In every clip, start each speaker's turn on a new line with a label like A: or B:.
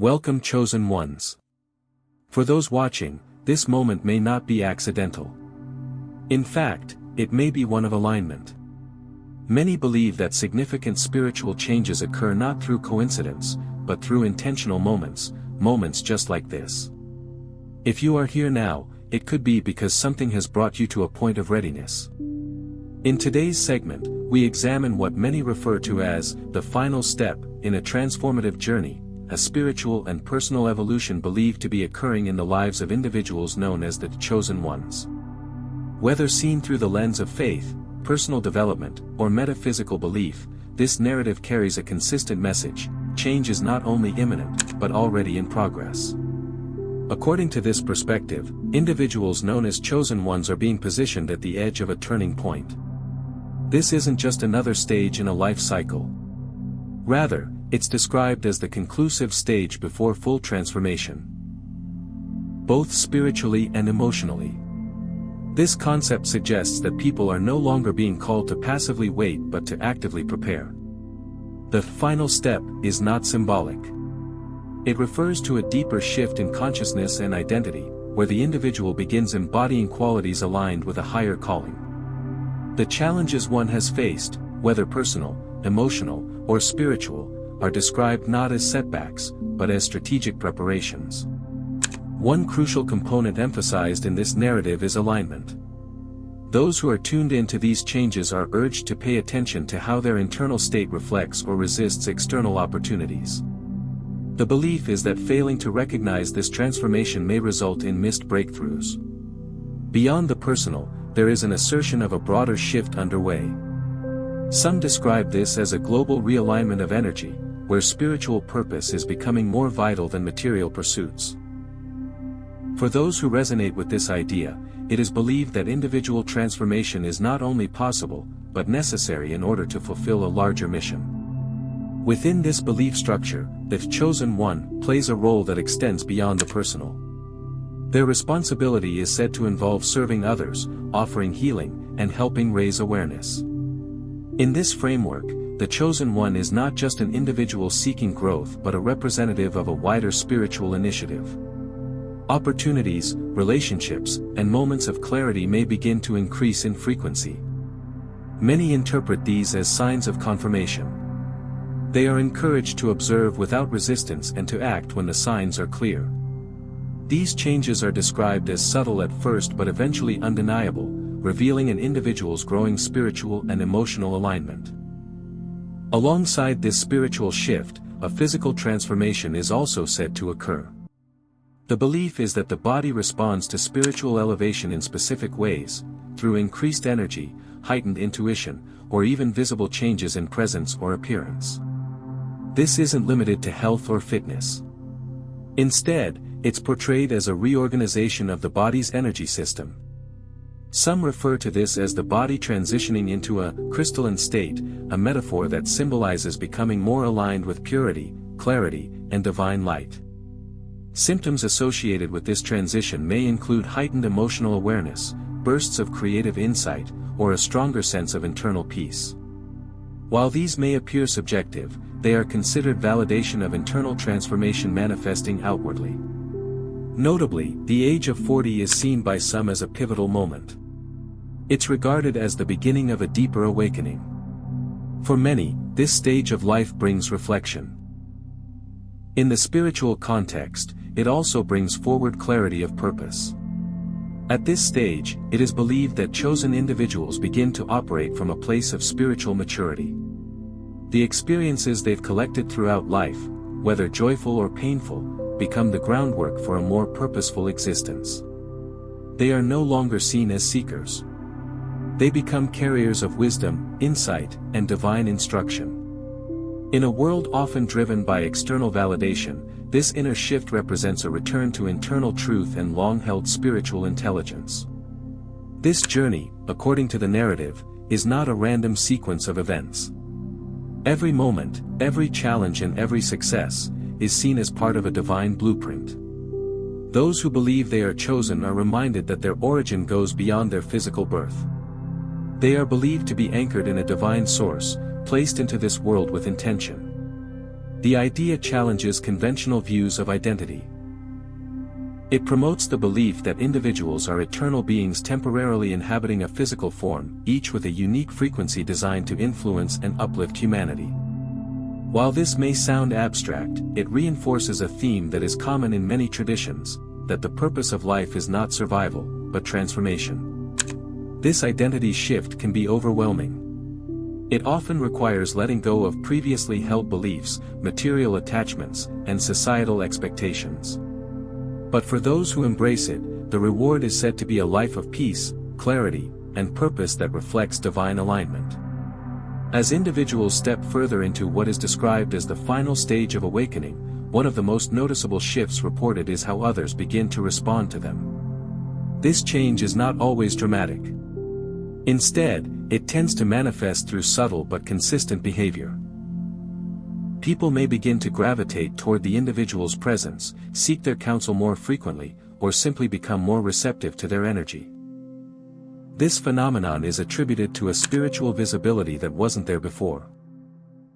A: Welcome, chosen ones. For those watching, this moment may not be accidental. In fact, it may be one of alignment. Many believe that significant spiritual changes occur not through coincidence, but through intentional moments just like this. If you are here now, it could be because something has brought you to a point of readiness. In today's segment, we examine what many refer to as the final step in a transformative journey, a spiritual and personal evolution believed to be occurring in the lives of individuals known as the chosen ones. Whether seen through the lens of faith, personal development, or metaphysical belief, this narrative carries a consistent message: change is not only imminent, but already in progress. According to this perspective, individuals known as chosen ones are being positioned at the edge of a turning point. This isn't just another stage in a life cycle. Rather, it's described as the conclusive stage before full transformation, both spiritually and emotionally. This concept suggests that people are no longer being called to passively wait but to actively prepare. The final step is not symbolic. It refers to a deeper shift in consciousness and identity, where the individual begins embodying qualities aligned with a higher calling. The challenges one has faced, whether personal, emotional, or spiritual, are described not as setbacks, but as strategic preparations. One crucial component emphasized in this narrative is alignment. Those who are tuned into these changes are urged to pay attention to how their internal state reflects or resists external opportunities. The belief is that failing to recognize this transformation may result in missed breakthroughs. Beyond the personal, there is an assertion of a broader shift underway. Some describe this as a global realignment of energy, where spiritual purpose is becoming more vital than material pursuits. For those who resonate with this idea, it is believed that individual transformation is not only possible, but necessary in order to fulfill a larger mission. Within this belief structure, the chosen one plays a role that extends beyond the personal. Their responsibility is said to involve serving others, offering healing, and helping raise awareness. In this framework, the chosen one is not just an individual seeking growth but a representative of a wider spiritual initiative. Opportunities, relationships, and moments of clarity may begin to increase in frequency. Many interpret these as signs of confirmation. They are encouraged to observe without resistance and to act when the signs are clear. These changes are described as subtle at first but eventually undeniable, revealing an individual's growing spiritual and emotional alignment. Alongside this spiritual shift, a physical transformation is also said to occur. The belief is that the body responds to spiritual elevation in specific ways, through increased energy, heightened intuition, or even visible changes in presence or appearance. This isn't limited to health or fitness. Instead, it's portrayed as a reorganization of the body's energy system. Some refer to this as the body transitioning into a crystalline state, a metaphor that symbolizes becoming more aligned with purity, clarity, and divine light. Symptoms associated with this transition may include heightened emotional awareness, bursts of creative insight, or a stronger sense of internal peace. While these may appear subjective, they are considered validation of internal transformation manifesting outwardly. Notably, the age of 40 is seen by some as a pivotal moment. It's regarded as the beginning of a deeper awakening. For many, this stage of life brings reflection. In the spiritual context, it also brings forward clarity of purpose. At this stage, it is believed that chosen individuals begin to operate from a place of spiritual maturity. The experiences they've collected throughout life, whether joyful or painful, become the groundwork for a more purposeful existence. They are no longer seen as seekers. They become carriers of wisdom, insight, and divine instruction. In a world often driven by external validation, this inner shift represents a return to internal truth and long-held spiritual intelligence. This journey, according to the narrative, is not a random sequence of events. Every moment, every challenge and every success, is seen as part of a divine blueprint. Those who believe they are chosen are reminded that their origin goes beyond their physical birth. They are believed to be anchored in a divine source, placed into this world with intention. The idea challenges conventional views of identity. It promotes the belief that individuals are eternal beings temporarily inhabiting a physical form, each with a unique frequency designed to influence and uplift humanity. While this may sound abstract, it reinforces a theme that is common in many traditions, that the purpose of life is not survival, but transformation. This identity shift can be overwhelming. It often requires letting go of previously held beliefs, material attachments, and societal expectations. But for those who embrace it, the reward is said to be a life of peace, clarity, and purpose that reflects divine alignment. As individuals step further into what is described as the final stage of awakening, one of the most noticeable shifts reported is how others begin to respond to them. This change is not always dramatic. Instead, it tends to manifest through subtle but consistent behavior. People may begin to gravitate toward the individual's presence, seek their counsel more frequently, or simply become more receptive to their energy. This phenomenon is attributed to a spiritual visibility that wasn't there before.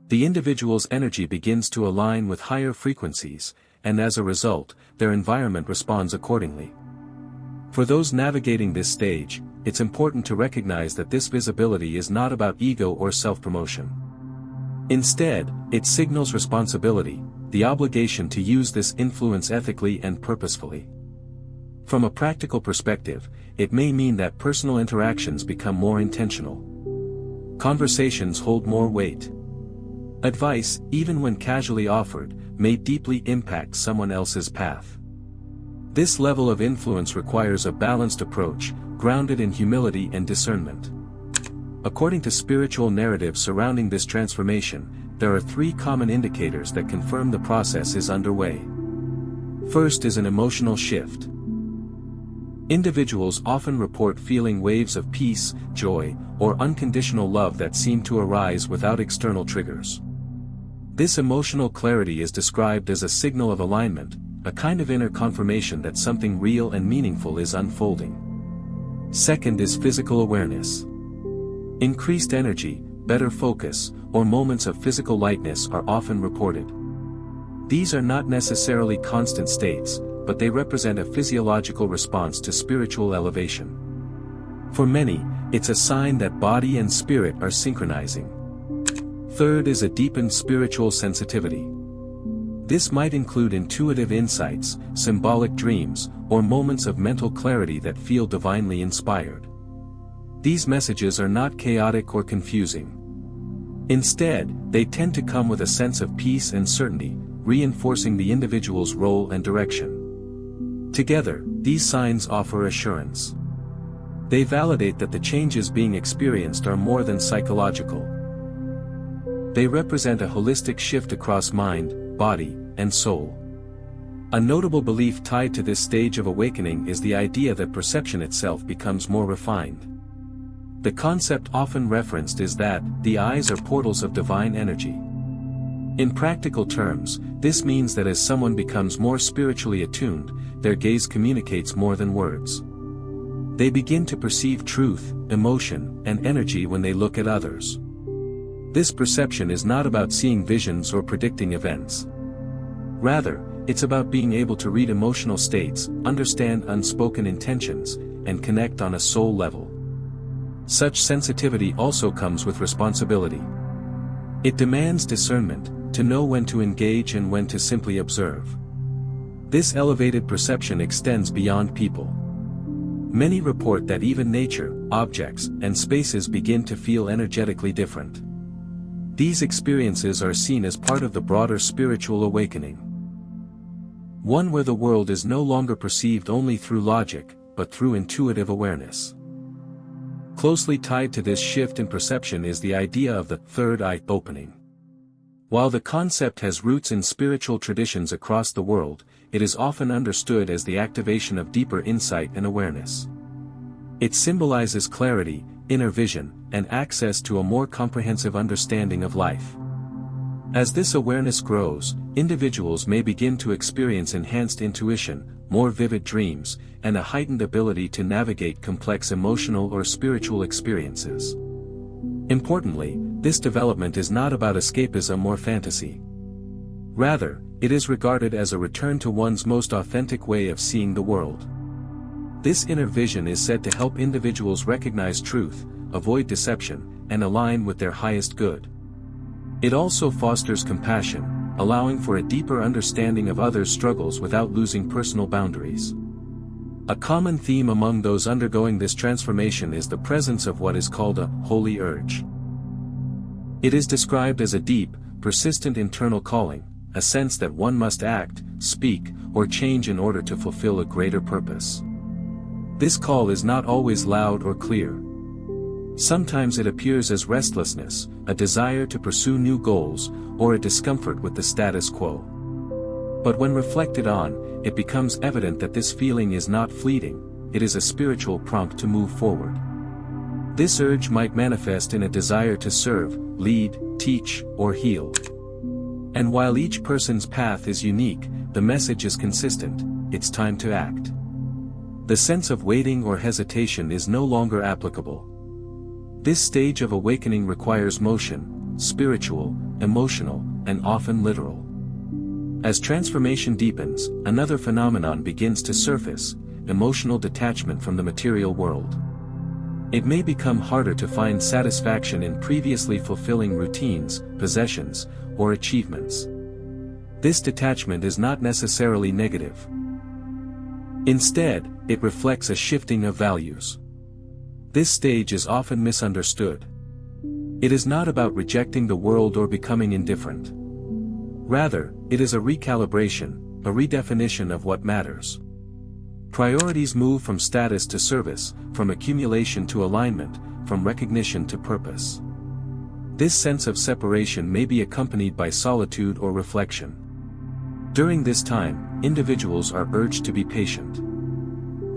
A: The individual's energy begins to align with higher frequencies, and as a result, their environment responds accordingly. For those navigating this stage, it's important to recognize that this visibility is not about ego or self-promotion. Instead, it signals responsibility, the obligation to use this influence ethically and purposefully. From a practical perspective, it may mean that personal interactions become more intentional. Conversations hold more weight. Advice, even when casually offered, may deeply impact someone else's path. This level of influence requires a balanced approach, grounded in humility and discernment. According to spiritual narratives surrounding this transformation, there are 3 common indicators that confirm the process is underway. First is an emotional shift. Individuals often report feeling waves of peace, joy, or unconditional love that seem to arise without external triggers. This emotional clarity is described as a signal of alignment, a kind of inner confirmation that something real and meaningful is unfolding. Second is physical awareness. Increased energy, better focus, or moments of physical lightness are often reported. These are not necessarily constant states, but they represent a physiological response to spiritual elevation. For many, it's a sign that body and spirit are synchronizing. Third is a deepened spiritual sensitivity. This might include intuitive insights, symbolic dreams, or moments of mental clarity that feel divinely inspired. These messages are not chaotic or confusing. Instead, they tend to come with a sense of peace and certainty, reinforcing the individual's role and direction. Together, these signs offer assurance. They validate that the changes being experienced are more than psychological. They represent a holistic shift across mind, body, and soul. A notable belief tied to this stage of awakening is the idea that perception itself becomes more refined. The concept often referenced is that the eyes are portals of divine energy. In practical terms, this means that as someone becomes more spiritually attuned, their gaze communicates more than words. They begin to perceive truth, emotion, and energy when they look at others. This perception is not about seeing visions or predicting events. Rather, it's about being able to read emotional states, understand unspoken intentions, and connect on a soul level. Such sensitivity also comes with responsibility. It demands discernment, to know when to engage and when to simply observe. This elevated perception extends beyond people. Many report that even nature, objects, and spaces begin to feel energetically different. These experiences are seen as part of the broader spiritual awakening. One where the world is no longer perceived only through logic, but through intuitive awareness. Closely tied to this shift in perception is the idea of the third eye opening. While the concept has roots in spiritual traditions across the world, it is often understood as the activation of deeper insight and awareness. It symbolizes clarity, inner vision, and access to a more comprehensive understanding of life. As this awareness grows, individuals may begin to experience enhanced intuition, more vivid dreams, and a heightened ability to navigate complex emotional or spiritual experiences. Importantly, this development is not about escapism or fantasy. Rather, it is regarded as a return to one's most authentic way of seeing the world. This inner vision is said to help individuals recognize truth, avoid deception, and align with their highest good. It also fosters compassion, allowing for a deeper understanding of others' struggles without losing personal boundaries. A common theme among those undergoing this transformation is the presence of what is called a holy urge. It is described as a deep, persistent internal calling, a sense that one must act, speak, or change in order to fulfill a greater purpose. This call is not always loud or clear. Sometimes it appears as restlessness, a desire to pursue new goals, or a discomfort with the status quo. But when reflected on, it becomes evident that this feeling is not fleeting, it is a spiritual prompt to move forward. This urge might manifest in a desire to serve, lead, teach, or heal. And while each person's path is unique, the message is consistent: it's time to act. The sense of waiting or hesitation is no longer applicable. This stage of awakening requires motion, spiritual, emotional, and often literal. As transformation deepens, another phenomenon begins to surface: emotional detachment from the material world. It may become harder to find satisfaction in previously fulfilling routines, possessions, or achievements. This detachment is not necessarily negative. Instead, it reflects a shifting of values. This stage is often misunderstood. It is not about rejecting the world or becoming indifferent. Rather, it is a recalibration, a redefinition of what matters. Priorities move from status to service, from accumulation to alignment, from recognition to purpose. This sense of separation may be accompanied by solitude or reflection. During this time, individuals are urged to be patient.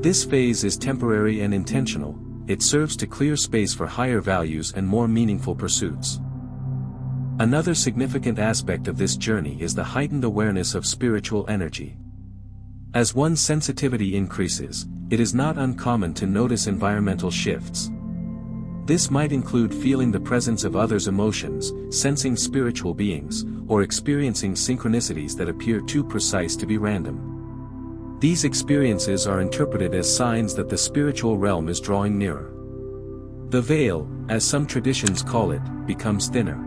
A: This phase is temporary and intentional. It serves to clear space for higher values and more meaningful pursuits. Another significant aspect of this journey is the heightened awareness of spiritual energy. As one's sensitivity increases, it is not uncommon to notice environmental shifts. This might include feeling the presence of others' emotions, sensing spiritual beings, or experiencing synchronicities that appear too precise to be random. These experiences are interpreted as signs that the spiritual realm is drawing nearer. The veil, as some traditions call it, becomes thinner.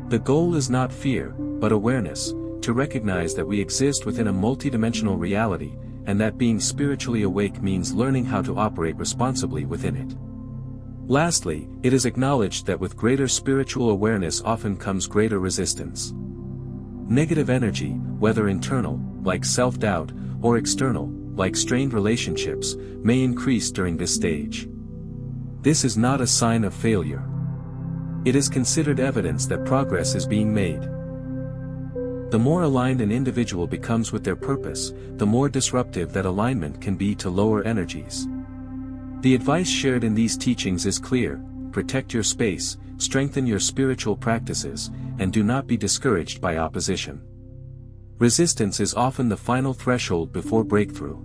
A: The goal is not fear, but awareness, to recognize that we exist within a multidimensional reality, and that being spiritually awake means learning how to operate responsibly within it. Lastly, it is acknowledged that with greater spiritual awareness often comes greater resistance. Negative energy, whether internal, like self-doubt, or external, like strained relationships, may increase during this stage. This is not a sign of failure. It is considered evidence that progress is being made. The more aligned an individual becomes with their purpose, the more disruptive that alignment can be to lower energies. The advice shared in these teachings is clear: protect your space, strengthen your spiritual practices, and do not be discouraged by opposition. Resistance is often the final threshold before breakthrough.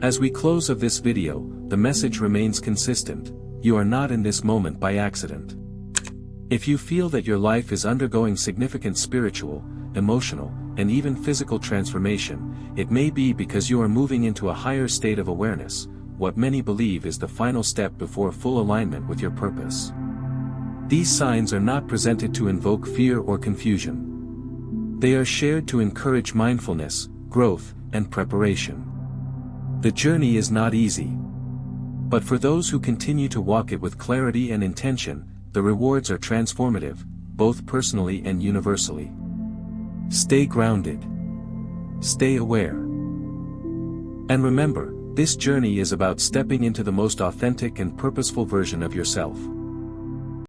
A: As we close of this video, the message remains consistent: you are not in this moment by accident. If you feel that your life is undergoing significant spiritual, emotional, and even physical transformation, it may be because you are moving into a higher state of awareness, what many believe is the final step before full alignment with your purpose. These signs are not presented to invoke fear or confusion. They are shared to encourage mindfulness, growth, and preparation. The journey is not easy. But for those who continue to walk it with clarity and intention, the rewards are transformative, both personally and universally. Stay grounded. Stay aware. And remember, this journey is about stepping into the most authentic and purposeful version of yourself.